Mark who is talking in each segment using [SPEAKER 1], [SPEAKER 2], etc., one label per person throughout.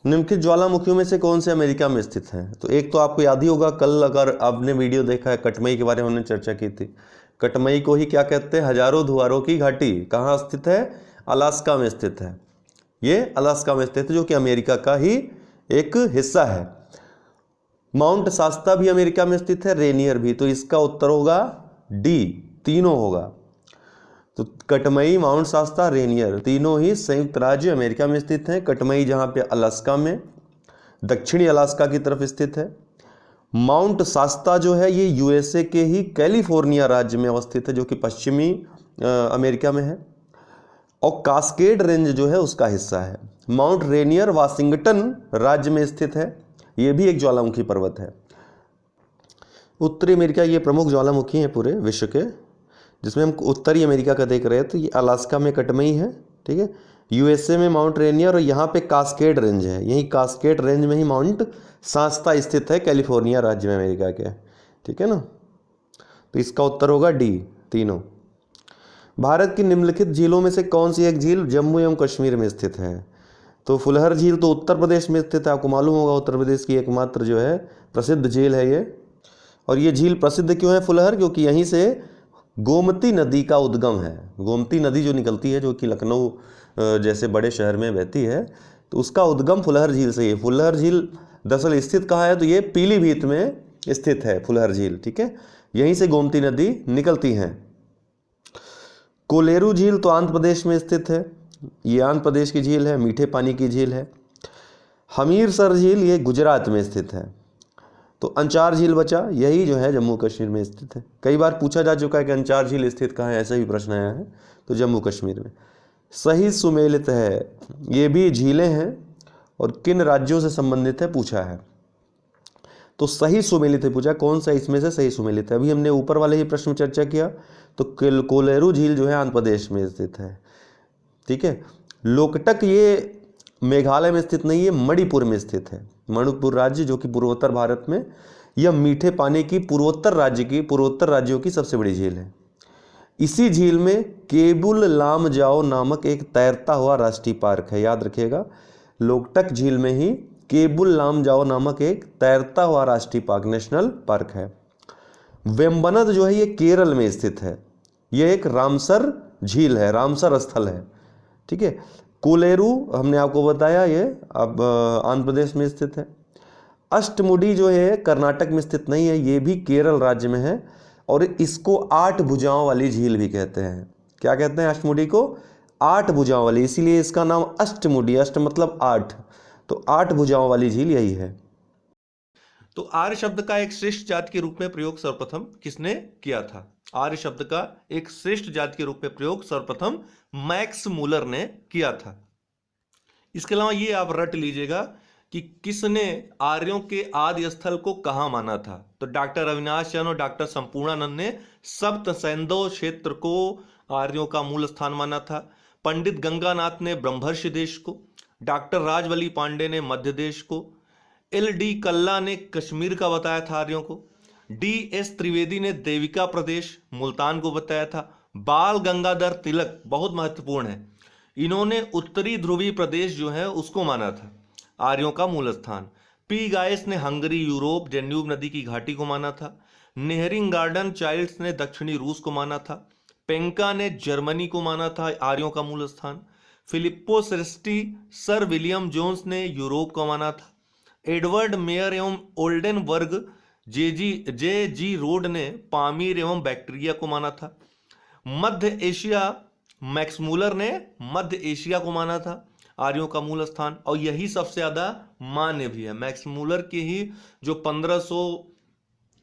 [SPEAKER 1] निम्नलिखित ज्वालामुखियों में से कौन से अमेरिका में स्थित हैं? तो एक तो आपको याद ही होगा, कल अगर आपने वीडियो देखा है कटमई के बारे में हमने चर्चा की थी। कटमई को ही क्या कहते हैं? हजारों धुआरों की घाटी। कहाँ स्थित है? अलास्का में स्थित है। ये अलास्का में स्थित है, जो कि अमेरिका का ही एक हिस्सा है। माउंट शास्ता भी अमेरिका में स्थित है, रेनियर भी। तो इसका उत्तर होगा डी, तीनों होगा। तो कटमई, माउंट शास्ता, रेनियर तीनों ही संयुक्त राज्य अमेरिका में स्थित हैं। कटमई जहाँ पे अलास्का में, दक्षिणी अलास्का की तरफ स्थित है। माउंट शास्ता जो है ये यूएसए के ही कैलिफोर्निया राज्य में अवस्थित है, जो कि पश्चिमी अमेरिका में है। और कास्केड रेंज जो है उसका हिस्सा है। माउंट रेनियर वाशिंगटन राज्य में स्थित है, ये भी एक ज्वालामुखी पर्वत है। उत्तरी अमेरिका ये प्रमुख ज्वालामुखी हैं पूरे विश्व के, जिसमें हम उत्तरी अमेरिका का देख रहे हैं। तो ये अलास्का में कटमई है, ठीक है। यूएसए में माउंट रेनियर, और यहाँ पे कास्केड रेंज है। यही कास्केड रेंज में ही माउंट शास्ता स्थित है, कैलिफोर्निया राज्य में अमेरिका के, ठीक है ना। तो इसका उत्तर होगा डी, तीनों। भारत की निम्नलिखित झीलों में से कौन सी एक झील जम्मू एवं कश्मीर में स्थित है? तो फुलहर झील तो उत्तर प्रदेश में स्थित है, आपको मालूम होगा, उत्तर प्रदेश की एकमात्र जो है प्रसिद्ध झील है ये। और ये झील प्रसिद्ध क्यों है फुलहर? क्योंकि यहीं से गोमती नदी का उद्गम है। गोमती नदी जो निकलती है, जो कि लखनऊ जैसे बड़े शहर में बहती है, तो उसका उद्गम फुलहर झील से ही है। फुलहर झील दरअसल स्थित कहाँ है? तो ये पीलीभीत में स्थित है फुलहर झील, ठीक है। यहीं से गोमती नदी निकलती है। कोलेरू झील तो आंध्र प्रदेश में स्थित है, ये आंध्र प्रदेश की झील है, मीठे पानी की झील है। हमीरसर झील ये गुजरात में स्थित है। तो अंचार झील बचा, यही जो है जम्मू कश्मीर में स्थित है। कई बार पूछा जा चुका है कि अंचार झील स्थित कहाँ है, ऐसा भी प्रश्न आया है। तो जम्मू कश्मीर में। सही सुमेलित है, ये भी झीलें हैं और किन राज्यों से संबंधित है पूछा है। तो सही सुमेलित है पूछा, कौन सा इसमें से सही सुमेलित है। अभी हमने ऊपर वाले ही प्रश्न में चर्चा किया, तो कोलेरू झील जो है आंध्र प्रदेश में स्थित है, ठीक है। लोकटक ये मेघालय में स्थित नहीं है, मणिपुर में स्थित है। मणिपुर राज्य जो कि पूर्वोत्तर भारत में, यह मीठे पानी की पूर्वोत्तर राज्यों की सबसे बड़ी झील है। इसी झील में केबुल लामजाओ नामक एक तैरता हुआ राष्ट्रीय पार्क है, याद रखिएगा। लोकटक झील में ही केबुल लामजाओ नामक एक तैरता हुआ राष्ट्रीय पार्क, नेशनल पार्क है। वेम्बनाड जो है ये केरल में स्थित है, यह एक रामसर झील है, रामसर स्थल है, ठीक है। कोलेरू हमने आपको बताया ये अब आंध्र प्रदेश में स्थित है। अष्टमुडी जो है कर्नाटक में स्थित नहीं है, ये भी केरल राज्य में है। और इसको 8 भुजाओं वाली झील भी कहते हैं। क्या कहते हैं अष्टमुडी को? 8 भुजाओं वाली, इसीलिए इसका नाम अष्टमुडी, अष्ट मतलब 8, तो 8 भुजाओं वाली झील यही है। तो आर्य शब्द का एक श्रेष्ठ जाति के रूप में प्रयोग सर्वप्रथम किसने किया था? आर्य शब्द का एक श्रेष्ठ जाति के रूप में प्रयोग सर्वप्रथम मैक्स मूलर ने किया था। इसके अलावा ये आप रट लीजिएगा कि किसने आर्यों के आदि स्थल को कहां माना था। तो डॉक्टर अविनाश चंद्र और डॉक्टर संपूर्णानंद ने सप्त सैंधव क्षेत्र को आर्यों का मूल स्थान माना था। पंडित गंगानाथ ने ब्रह्मर्षि देश को, डॉक्टर राजवली पांडे ने मध्य देश को, LD कल्ला ने कश्मीर का बताया था आर्यों को, DS त्रिवेदी ने देविका प्रदेश मुल्तान को बताया था, बाल गंगाधर तिलक बहुत महत्वपूर्ण है, इन्होंने उत्तरी ध्रुवीय प्रदेश जो है उसको माना था आर्यों का मूल स्थान। P गाइस ने हंगरी यूरोप डेन्यूब नदी की घाटी को माना था। नेहरिंग गार्डन चाइल्ड्स ने दक्षिणी रूस को माना था। पेंका ने जर्मनी को माना था आर्यों का मूल स्थान। फिलिप्पो सेरेस्टी सर विलियम जोन्स ने यूरोप को माना था। एडवर्ड मेयर एवं ओल्डेनबर्ग जे जी रोड ने पामीर एवं बैक्टीरिया को माना था। मध्य एशिया मैक्समूलर ने मध्य एशिया को माना था आर्यों का मूल स्थान, और यही सबसे ज्यादा मान्य भी है। मैक्समूलर के ही जो 1500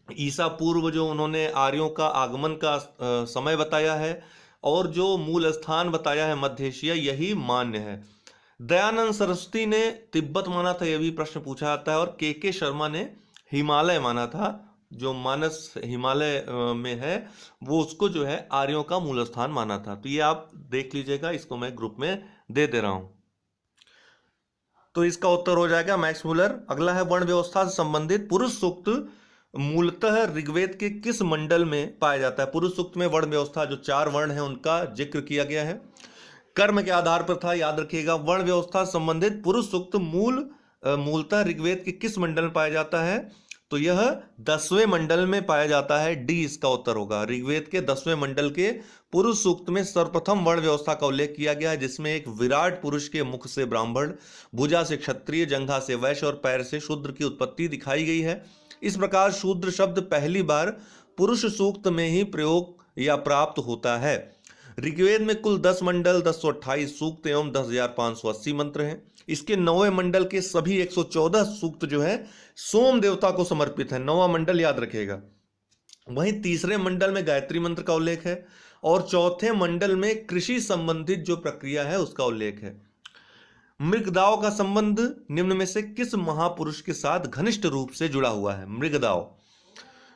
[SPEAKER 1] ईसा पूर्व जो उन्होंने आर्यों का आगमन का समय बताया है और जो मूल स्थान बताया है मध्य एशिया, यही मान्य है। दयानंद सरस्वती ने तिब्बत माना था, यह भी प्रश्न पूछा जाता है। और के शर्मा ने हिमालय माना था, जो मानस हिमालय में है वो उसको जो है आर्यों का मूल स्थान माना था। तो ये आप देख लीजिएगा, इसको मैं ग्रुप में दे रहा हूं। तो इसका उत्तर हो जाएगा मैक्समूलर। अगला है वर्ण व्यवस्था से संबंधित पुरुष सूक्त मूलतः ऋग्वेद के किस मंडल में पाया जाता है? पुरुष सूक्त में वर्ण व्यवस्था जो 4 वर्ण है उनका जिक्र किया गया है। कर्म के आधार पर था, याद रखिएगा। वर्ण व्यवस्था से संबंधित पुरुष सूक्त मूल मूलतः ऋग्वेद के किस मंडल में पाया जाता है? तो यह 10वें मंडल में पाया जाता है। डी इसका उत्तर होगा। ऋग्वेद के 10वें मंडल के पुरुष सूक्त में सर्वप्रथम वर्ण व्यवस्था का उल्लेख किया गया है, जिसमें एक विराट पुरुष के मुख से ब्राह्मण, भुजा से क्षत्रिय, जंघा से वैश्य और पैर से शूद्र की उत्पत्ति दिखाई गई है। इस प्रकार शूद्र शब्द पहली बार पुरुष सूक्त में ही प्रयोग या प्राप्त होता है। ऋग्वेद में कुल 10 मंडल, 1028 सूक्त एवं 10,580 मंत्र हैं। इसके 9वें मंडल के सभी 114 सूक्त जो है सोम देवता को समर्पित है। 9वां मंडल याद रखिएगा। वहीं तीसरे मंडल में गायत्री मंत्र का उल्लेख है और चौथे मंडल में कृषि संबंधित जो प्रक्रिया है उसका उल्लेख है। मृगदाव का संबंध निम्न में से किस महापुरुष के साथ घनिष्ठ रूप से जुड़ा हुआ है? मृगदाव,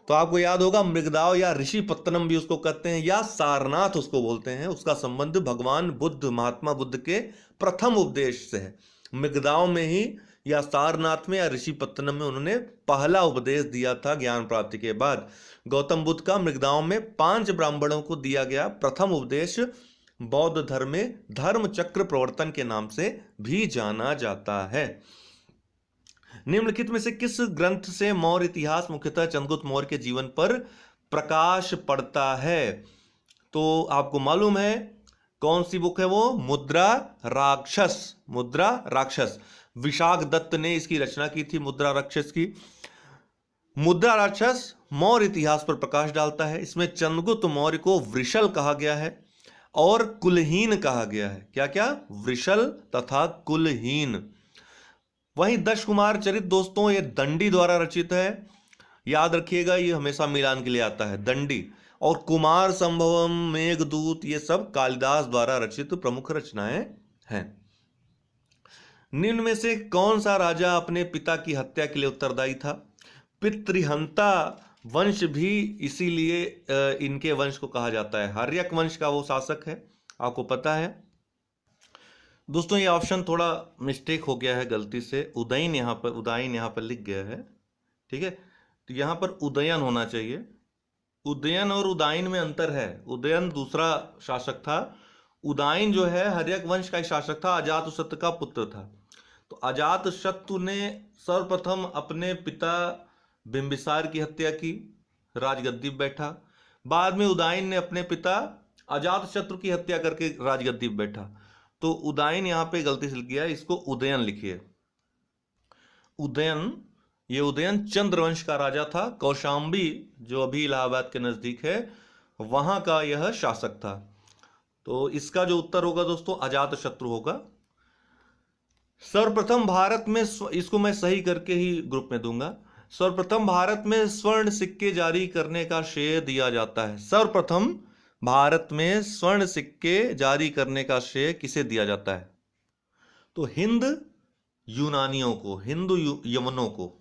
[SPEAKER 1] तो आपको याद होगा मृगदाव या ऋषि पत्तनम भी उसको कहते हैं या सारनाथ उसको बोलते हैं। उसका संबंध भगवान बुद्ध, महात्मा बुद्ध के प्रथम उपदेश से है। मृगदाव में ही या सारनाथ में या ऋषि पत्तनम में उन्होंने पहला उपदेश दिया था ज्ञान प्राप्ति के बाद। गौतम बुद्ध का मृगदाव में 5 ब्राह्मणों को दिया गया प्रथम उपदेश बौद्ध धर्म में धर्म चक्र प्रवर्तन के नाम से भी जाना जाता है। निम्नलिखित में से किस ग्रंथ से मौर्य इतिहास मुख्यतः चंद्रगुप्त मौर्य के जीवन पर प्रकाश पड़ता है? तो आपको मालूम है कौन सी बुक है वो? मुद्रा राक्षस। मुद्रा राक्षस विशाख दत्त ने इसकी रचना की थी। मुद्रा राक्षस की मुद्रा राक्षस मौर्य इतिहास पर प्रकाश डालता है। इसमें चंद्रगुप्त मौर्य को वृषल कहा गया है और कुलहीन कहा गया है। क्या क्या? वृषल तथा कुलहीन। वहीं दश कुमार चरित दोस्तों ये दंडी द्वारा रचित है। याद रखिएगा ये हमेशा मिलान के लिए आता है, दंडी। और कुमार संभवम, मेघदूत ये सब कालिदास द्वारा रचित प्रमुख रचनाएं हैं। निम्न में से कौन सा राजा अपने पिता की हत्या के लिए उत्तरदायी था? पितृहंता वंश भी इसीलिए इनके वंश को कहा जाता है। हर्यक वंश का वो शासक है, आपको पता है। दोस्तों ये ऑप्शन थोड़ा मिस्टेक हो गया है गलती से, उदयन यहाँ पर लिख गया है, ठीक है। तो यहाँ पर उदयन होना चाहिए। उदयन और उदायन में अंतर है। उदयन दूसरा शासक था, उदायन जो है हर्यक वंश का एक शासक था, अजातशत्रु का पुत्र था। तो अजातशत्रु ने सर्वप्रथम अपने पिता बिंबिसार की हत्या की, राजगद्दी पर बैठा। बाद में उदायन ने अपने पिता अजातशत्रु की हत्या करके राजगद्दी पर बैठा। तो उदायन यहां पे गलती से लिख गया, इसको उदयन लिखिए। उदयन, ये उदयन चंद्रवंश का राजा था। कौशांबी जो अभी इलाहाबाद के नजदीक है वहां का यह शासक था। तो इसका जो उत्तर होगा दोस्तों अजातशत्रु होगा। सर्वप्रथम भारत में, इसको मैं सही करके ही ग्रुप में दूंगा, सर्वप्रथम भारत में स्वर्ण सिक्के जारी करने का श्रेय दिया जाता है। सर्वप्रथम भारत में स्वर्ण सिक्के जारी करने का श्रेय किसे दिया जाता है? तो हिंद यूनानियों को, हिंदू यमनों को,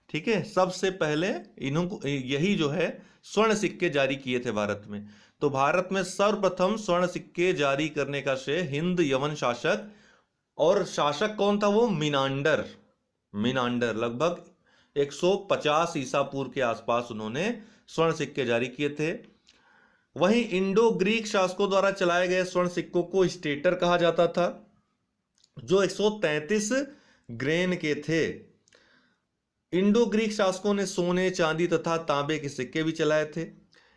[SPEAKER 1] ठीक है। सबसे पहले इन्हों यही जो है स्वर्ण सिक्के जारी किए थे भारत में। तो भारत में सर्वप्रथम स्वर्ण सिक्के जारी करने का श्रेय हिंद यमन शासक, और शासक कौन था वो? मिनांडर। मिनांडर लगभग 150 ईसा पूर्व के आसपास उन्होंने स्वर्ण सिक्के जारी किए थे। वहीं इंडो ग्रीक शासकों द्वारा चलाए गए स्वर्ण सिक्कों को स्टेटर कहा जाता था, जो 133 ग्रेन के थे। इंडो ग्रीक शासकों ने सोने, चांदी तथा तांबे के सिक्के भी चलाए थे।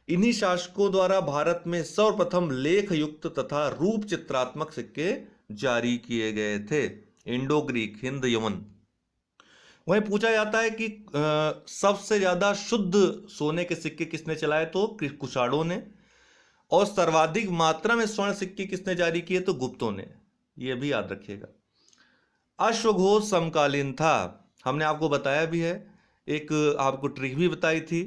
[SPEAKER 1] इन्हीं शासकों द्वारा भारत में सर्वप्रथम लेख युक्त तथा रूप चित्रात्मक सिक्के जारी किए गए थे। Indo Greek, Hind Yemen. वहीं पूछा जाता है कि सबसे ज्यादा शुद्ध सोने के सिक्के किसने चलाए? तो कुषाणों ने। और सर्वाधिक मात्रा में स्वर्ण सिक्के किसने जारी किए? तो गुप्तों ने। यह भी याद रखिएगा। अश्वघोष समकालीन था, हमने आपको बताया भी है, एक आपको ट्रिक भी बताई थी,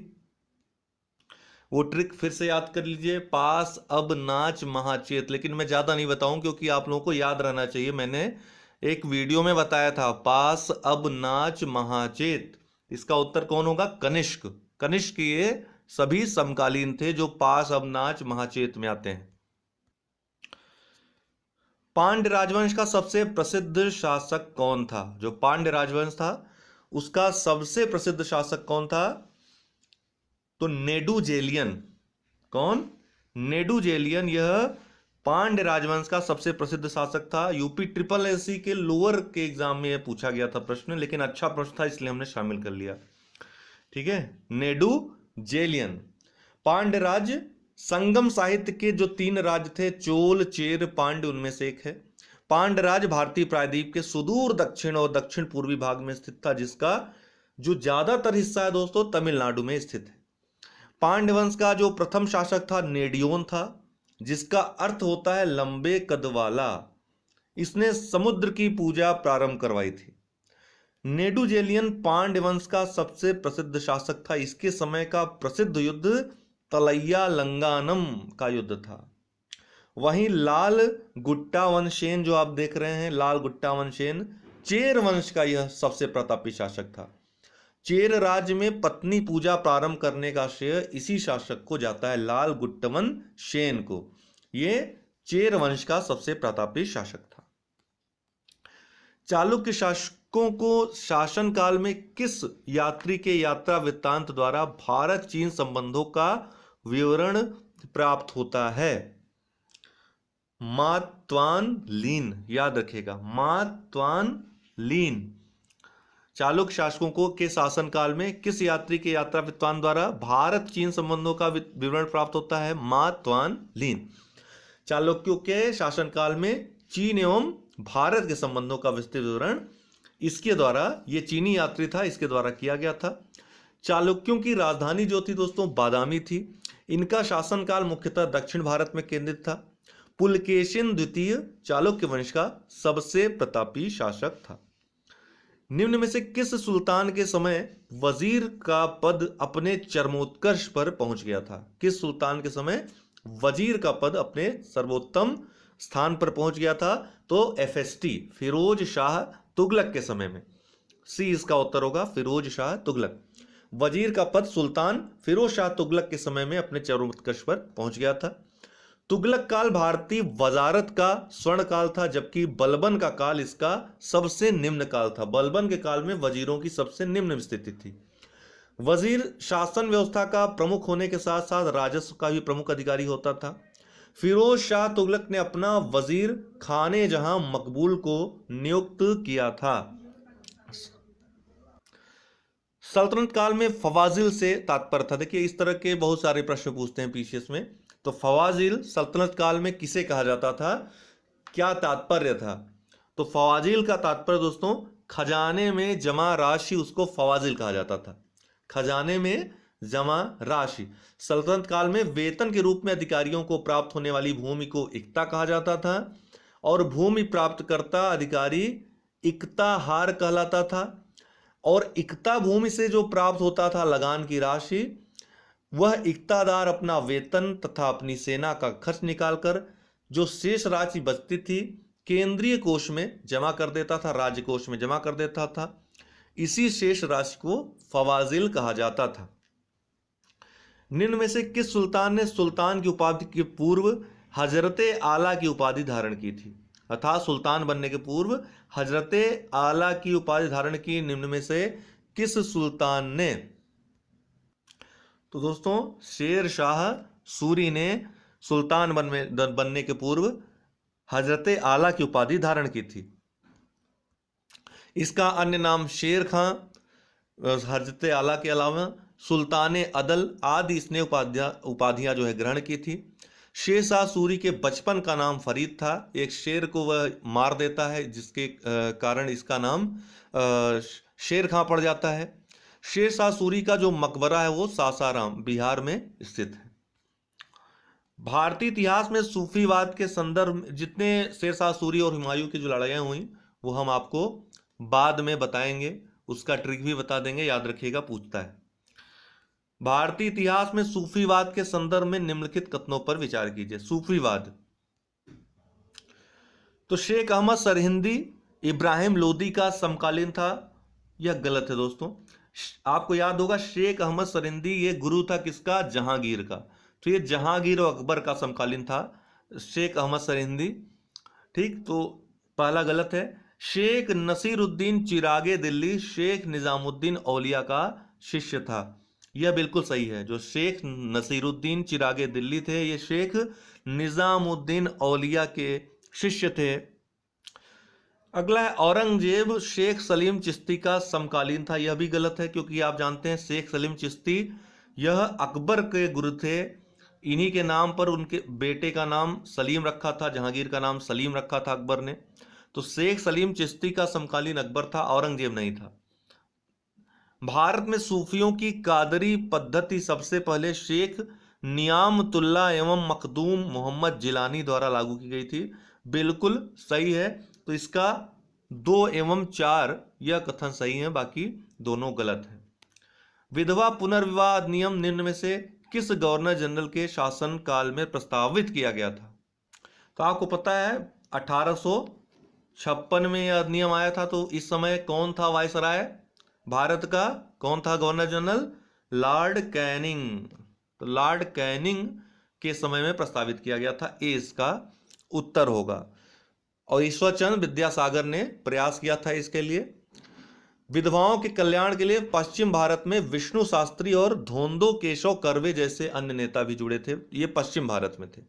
[SPEAKER 1] वो ट्रिक फिर से याद कर लीजिए। पास अब नाच महाचेत, लेकिन मैं ज्यादा नहीं बताऊं क्योंकि आप लोगों को याद रहना चाहिए। मैंने एक वीडियो में बताया था पास अब नाच महाचेत। इसका उत्तर कौन होगा? कनिष्क। कनिष्क ये सभी समकालीन थे जो पास अब नाच महाचेत में आते हैं। पांड्य राजवंश का सबसे प्रसिद्ध शासक कौन था? जो पांड्य राजवंश था उसका सबसे प्रसिद्ध शासक कौन था? तो नेडुजेलियन। कौन? नेडुजेलियन। यह
[SPEAKER 2] पांड्य राजवंश का सबसे प्रसिद्ध शासक था। यूपी ट्रिपल एससी के लोअर के एग्जाम में पूछा गया था प्रश्न, लेकिन अच्छा प्रश्न था इसलिए हमने शामिल कर लिया। ठीक है, नेडू जेलियन। पांड्य राज्य संगम साहित्य के जो 3 राज्य थे, चोल, चेर, पांड्य, उनमें से एक है। पांड्य राज्य भारतीय प्रायद्वीप के सुदूर दक्षिण और दक्षिण पूर्वी भाग में स्थित था, जिसका जो ज्यादातर हिस्सा है दोस्तों तमिलनाडु में स्थित है। पांड्य वंश का जो प्रथम शासक था नेडियोन था, जिसका अर्थ होता है लंबे कद वाला। इसने समुद्र की पूजा प्रारंभ करवाई थी। नेडुजेलियन पांड्य वंश का सबसे प्रसिद्ध शासक था। इसके समय का प्रसिद्ध युद्ध तलैया लंगानम का युद्ध था। वहीं लाल गुट्टावंशेन जो आप देख रहे हैं, लाल गुट्टावंशेन चेर वंश का यह सबसे प्रतापी शासक था। चेर राज्य में पत्नी पूजा प्रारंभ करने का श्रेय इसी शासक को जाता है, लाल गुट्टवंशेन को। यह चेर वंश का सबसे प्रतापी शासक था। चालुक्य शासकों को शासन काल में किस यात्री के यात्रा वृत्तांत द्वारा भारत चीन संबंधों का विवरण प्राप्त होता है? मा त्वान लीन, याद रखिएगा, मा त्वान लीन। चालुक्य शासकों को के शासनकाल में किस यात्री के यात्रा वृत्तांत द्वारा भारत चीन संबंधों का विवरण प्राप्त होता है? मा त्वान लीन। चालुक्यों के शासनकाल में चीन एवं भारत के संबंधों का विस्तृत विवरण इसके द्वारा, ये चीनी यात्री था, इसके द्वारा किया गया था। चालुक्यों की राजधानी जो थी दोस्तों बादामी थी। इनका शासनकाल मुख्यतः दक्षिण भारत में केंद्रित था। पुलकेशिन द्वितीय चालुक्य वंश का सबसे प्रतापी शासक था। निम्न में से किस सुल्तान के समय वजीर का पद अपने चरमोत्कर्ष पर पहुंच गया था? किस सुल्तान के समय वजीर का पद अपने सर्वोत्तम स्थान पर पहुंच गया था? तो एफएसटी फिरोज शाह तुगलक के समय में। सी इसका उत्तर होगा, फिरोज शाह तुगलक। वजीर का पद सुल्तान फिरोज शाह तुगलक के समय में अपने चरमोत्कर्ष पर पहुंच गया था। तुगलक काल भारतीय वजारत का स्वर्ण काल था, जबकि बलबन का काल इसका सबसे निम्न काल था। बलबन के काल में वजीरों की सबसे निम्न स्थिति थी। वजीर शासन व्यवस्था का प्रमुख होने के साथ साथ राजस्व का भी प्रमुख अधिकारी होता था। फिरोज शाह तुगलक ने अपना वजीर खाने जहां मकबूल को नियुक्त किया था। सल्तनत काल में फवाजिल से तात्पर्य था। देखिए इस तरह के बहुत सारे प्रश्न पूछते हैं पीसीएस में। तो फवाजिल सल्तनत काल में किसे कहा जाता था, क्या तात्पर्य था? तो फवाजिल का तात्पर्य दोस्तों खजाने में जमा राशि, उसको फवाजिल कहा जाता था। खजाने में जमा राशि। सल्तनत काल में वेतन के रूप में अधिकारियों को प्राप्त होने वाली भूमि को इक्ता कहा जाता था, और भूमि प्राप्तकर्ता अधिकारी इक्ताहार कहलाता था। और इक्ता भूमि से जो प्राप्त होता था लगान की राशि, वह इक्तादार अपना वेतन तथा अपनी सेना का खर्च निकालकर जो शेष राशि बचती थी केंद्रीय कोष में जमा कर देता था, राज्य कोष में जमा कर देता था। इसी शेष राशि को फवाजिल कहा जाता था। निम्न में से किस सुल्तान ने सुल्तान की उपाधि के पूर्व हजरते आला की उपाधि धारण की थी? अर्थात सुल्तान बनने के पूर्व हजरते आला की उपाधि धारण की निम्न में से किस सुल्तान ने? तो दोस्तों शेर शाह सूरी ने सुल्तान बनने के पूर्व हजरते आला की उपाधि धारण की थी। इसका अन्य नाम शेर खां, हजरते आला के अलावा सुल्ताने अदल आदि इसने उपाधियां जो है ग्रहण की थी। शेर शाह सूरी के बचपन का नाम फरीद था। एक शेर को वह मार देता है जिसके कारण इसका नाम शेर खां पड़ जाता है। शेर शाह सूरी का जो मकबरा है वो सासाराम बिहार में स्थित है। भारतीय इतिहास में सूफीवाद के संदर्भ जितने शेर शाह सूरी और हुमायूं की जो लड़ाइयाँ हुई वो हम आपको बाद में बताएंगे, उसका ट्रिक भी बता देंगे, याद रखिएगा पूछता है। भारतीय इतिहास में सूफीवाद के संदर्भ में निम्नलिखित कथनों पर विचार कीजिए। सूफीवाद, तो शेख अहमद सरहिंदी इब्राहिम लोदी का समकालीन था, यह गलत है दोस्तों। आपको याद होगा शेख अहमद सरहिंदी ये गुरु था किसका? जहांगीर का। तो ये जहांगीर और अकबर का समकालीन था शेख अहमद सरहिंदी। ठीक, तो पहला गलत है। शेख नसीरुद्दीन चिरागे दिल्ली शेख निजामुद्दीन औलिया का शिष्य था, यह बिल्कुल सही है। जो शेख नसीरुद्दीन चिरागे दिल्ली थे, ये शेख निजामुद्दीन औलिया के शिष्य थे। अगला है औरंगजेब शेख सलीम चिश्ती का समकालीन था। यह भी गलत है, क्योंकि आप जानते हैं शेख सलीम चिश्ती यह अकबर के गुरु थे। इन्हीं के नाम पर उनके बेटे का नाम सलीम रखा था, जहांगीर का नाम सलीम रखा था अकबर ने। तो शेख सलीम चिश्ती का समकालीन अकबर था, औरंगजेब नहीं था। भारत में सूफियों की कादरी पद्धति सबसे पहले शेख नियामतुल्लाह एवं मखदूम मोहम्मद जिलानी द्वारा लागू की गई थी। बिल्कुल सही है। तो इसका 2 एवं 4 यह कथन सही है, बाकी दोनों गलत है। विधवा पुनर्विवाह अधिनियम निम्न में से किस गवर्नर जनरल के शासन काल में प्रस्तावित किया गया था? तो आपको पता है 1856 में यह अधिनियम आया था। तो इस समय कौन था वायसराय भारत का? कौन था गवर्नर जनरल? Lord Canning. तो लॉर्ड कैनिंग के समय में प्रस्तावित किया गया था। ए इसका उत्तर होगा। और ईश्वरचंद्र विद्यासागर ने प्रयास किया था इसके लिए। विधवाओं के कल्याण के लिए पश्चिम भारत में विष्णु शास्त्री और धोंदो केशव कर्वे जैसे अन्य नेता भी जुड़े थे। ये पश्चिम भारत में थे।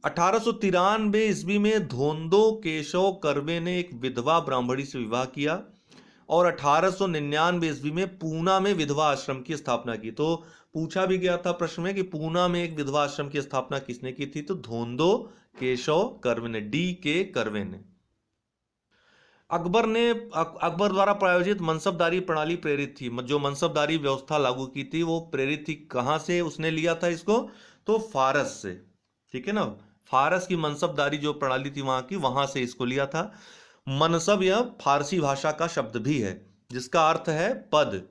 [SPEAKER 2] 1893 ईस्वी में धोंदो केशव कर्वे ने एक विधवा ब्राह्मणी से विवाह किया और 1899 ईस्वी में पूना में विधवा आश्रम की स्थापना की। तो पूछा भी गया था प्रश्न में कि पूना में एक विधवा आश्रम की स्थापना किसने की थी? तो धोंदो केशव कर्वे ने, D.K. कर्वे ने। अकबर द्वारा प्रायोजित मनसबदारी प्रणाली प्रेरित थी। जो मनसबदारी व्यवस्था लागू की थी वो प्रेरित थी कहां से? उसने लिया था इसको तो फारस से, ठीक है ना। फारस की मनसबदारी जो प्रणाली थी वहां की, वहां से इसको लिया था। मनसब यह फारसी भाषा का शब्द भी है जिसका अर्थ है पद।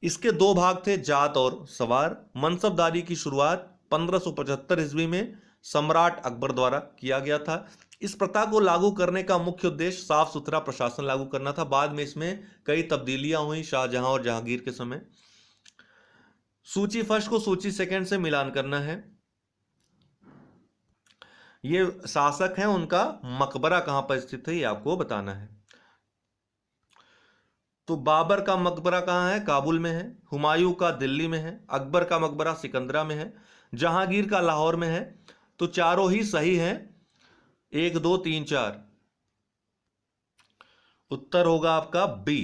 [SPEAKER 2] इसके 2 भाग थे, जात और सवार। मनसबदारी की शुरुआत 1575 ईस्वी में सम्राट अकबर द्वारा किया गया था। इस प्रथा को लागू करने का मुख्य उद्देश्य साफ सुथरा प्रशासन लागू करना था। बाद में इसमें कई तब्दीलियां हुई शाहजहां और जहांगीर के समय। सूची फर्स्ट को सूची सेकंड से मिलान करना है। ये शासक हैं, उनका मकबरा कहां पर स्थित है ये आपको बताना है। तो बाबर का मकबरा कहां है? काबुल में है। हुमायूं का दिल्ली में है। अकबर का मकबरा सिकंदरा में है। जहांगीर का लाहौर में है। तो चारों ही सही हैं, 1 2 3 4। उत्तर होगा आपका बी,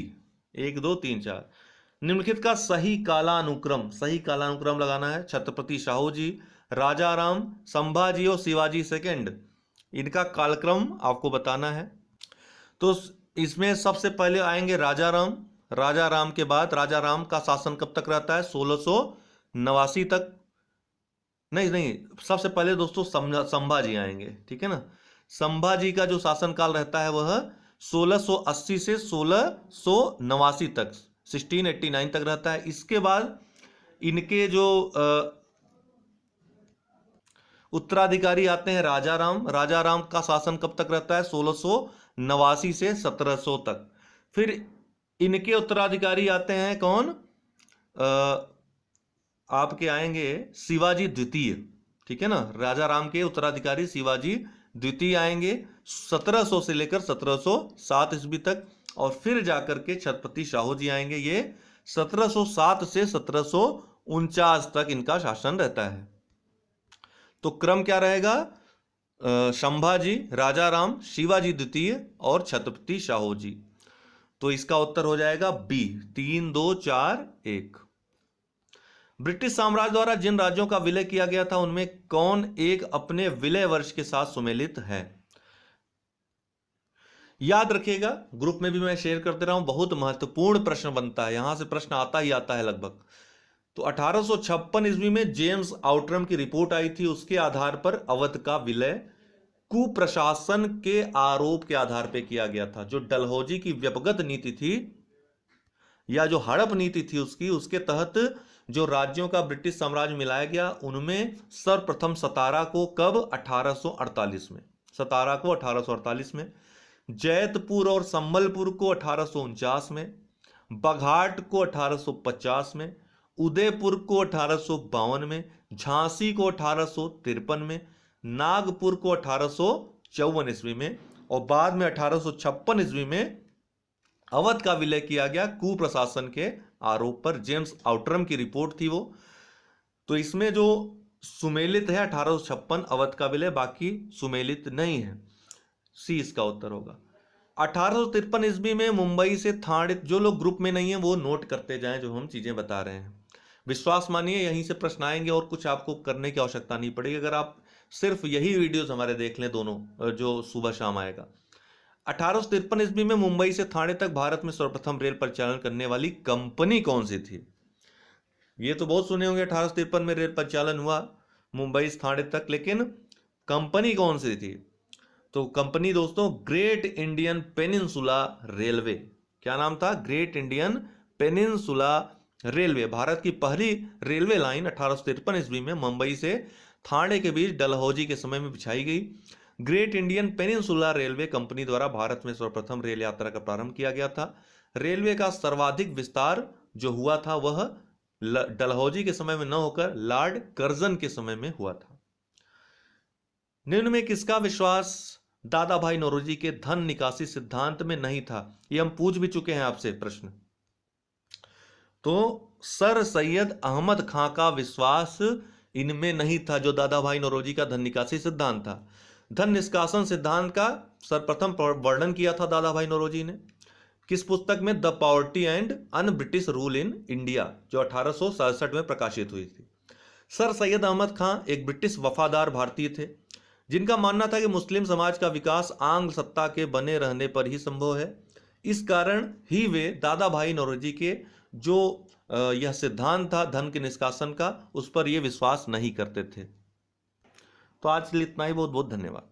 [SPEAKER 2] 1 2 3 4। निम्नलिखित का सही कालानुक्रम लगाना है। छत्रपति शाहू जी, राजा राम, संभाजी और शिवाजी सेकंड, इनका कालक्रम आपको बताना है। तो इसमें सबसे पहले आएंगे राजा राम। राजा राम के बाद राजा राम का शासन कब तक रहता है? 1689 तक। नहीं, सबसे पहले दोस्तों संभाजी आएंगे, ठीक है ना। संभाजी का जो शासनकाल रहता है वह 1680 से 1689 तक, 1689 तक रहता है। इसके बाद इनके जो उत्तराधिकारी आते हैं राजा राम। राजा राम का शासन कब तक रहता है? 1689 से 1700 तक। फिर इनके उत्तराधिकारी आते हैं कौन? आपके आएंगे शिवाजी द्वितीय, ठीक है ना। राजा राम के उत्तराधिकारी शिवाजी द्वितीय आएंगे 1700 से लेकर 1707 ईस्वी तक। और फिर जाकर के छत्रपति शाहू जी आएंगे, ये 1707 से 1749 तक इनका शासन रहता है। तो क्रम क्या रहेगा? संभाजी, राजा राम, शिवाजी द्वितीय और छत्रपति शाहू जी। तो इसका उत्तर हो जाएगा बी, 3 2 4 1। ब्रिटिश साम्राज्य द्वारा जिन राज्यों का विलय किया गया था उनमें कौन एक अपने विलय वर्ष के साथ सुमेलित है? याद रखिएगा, ग्रुप में भी मैं शेयर करते रहा हूं, बहुत महत्वपूर्ण प्रश्न बनता है, यहां से प्रश्न आता ही आता है लगभग। तो 1856 ईस्वी में जेम्स आउटरम की रिपोर्ट आई थी, उसके आधार पर अवध का विलय कुप्रशासन के आरोप के आधार पर किया गया था। जो डलहौजी की व्यपगत नीति थी या जो हड़प नीति थी उसके तहत जो राज्यों का ब्रिटिश साम्राज्य मिलाया गया, उनमें सर्वप्रथम सतारा को कब? 1848 में। सतारा को 1848 में, जैतपुर और संबलपुर को 1849 में, बघाट को 1850 में, उदयपुर को 1852 में, झांसी को 1853 में, नागपुर को 1854 ईस्वी में और बाद में 1856 ईस्वी में अवध का विलय किया गया कुप्रशासन के आरोप पर। जेम्स आउटरम की रिपोर्ट थी वो। तो इसमें जो सुमेलित है 1856 अवध का विलय, बाकी सुमेलित नहीं है। सी इसका उत्तर होगा। 1853 ईस्वी में मुंबई से थाने, जो लोग ग्रुप में नहीं है वो नोट करते जाएं जो हम चीजें बता रहे हैं। विश्वास मानिए यहीं से प्रश्न आएंगे और कुछ आपको करने की आवश्यकता नहीं पड़ेगी अगर आप सिर्फ यही वीडियोस हमारे देख लें, दोनों जो सुबह शाम आएगा। 1853 ईस्वी में मुंबई से थाने तक भारत में सर्वप्रथम रेल परिचालन करने वाली कंपनी कौन सी थी? ये तो बहुत सुने होंगे 1853 में रेल परिचालन हुआ मुंबई से थाने तक, लेकिन कंपनी कौन सी थी? तो कंपनी दोस्तों ग्रेट इंडियन पेनिनसुला रेलवे। क्या नाम था? Great Indian peninsula railway. Bharat की पहली रेलवे लाइन 1853 ईस्वी में मुंबई से थाने के बीच डलहौजी के समय में बिछाई गई। Great Indian peninsula railway company द्वारा भारत में सर्वप्रथम रेल यात्रा का प्रारंभ किया गया था। रेलवे का सर्वाधिक विस्तार जो हुआ था वह डलहौजी के समय में न होकर लॉर्ड कर्जन के समय में हुआ था। निम्न में किसका विश्वास दादा भाई नौरोजी के धन निकासी सिद्धांत में नहीं था? ये हम पूछ भी चुके हैं आपसे प्रश्न। तो सर सैयद अहमद खां का विश्वास इनमें नहीं था, जो दादा भाई नौरोजी का धन निकासी सिद्धांत था। धन निष्कासन सिद्धांत का सर्वप्रथम वर्णन किया था दादा भाई नौरोजी ने किस पुस्तक में? The poverty and un British rule in India, जो 1867 में प्रकाशित हुई थी। सर सैयद अहमद खां एक ब्रिटिश वफादार भारतीय थे जिनका मानना था कि मुस्लिम समाज का विकास आंग्ल सत्ता के बने रहने पर ही संभव है। इस कारण ही वे दादा भाई नौरोजी के जो यह सिद्धांत था धन के निष्कासन का, उस पर यह विश्वास नहीं करते थे। तो आज के लिए इतना ही। बहुत बहुत धन्यवाद।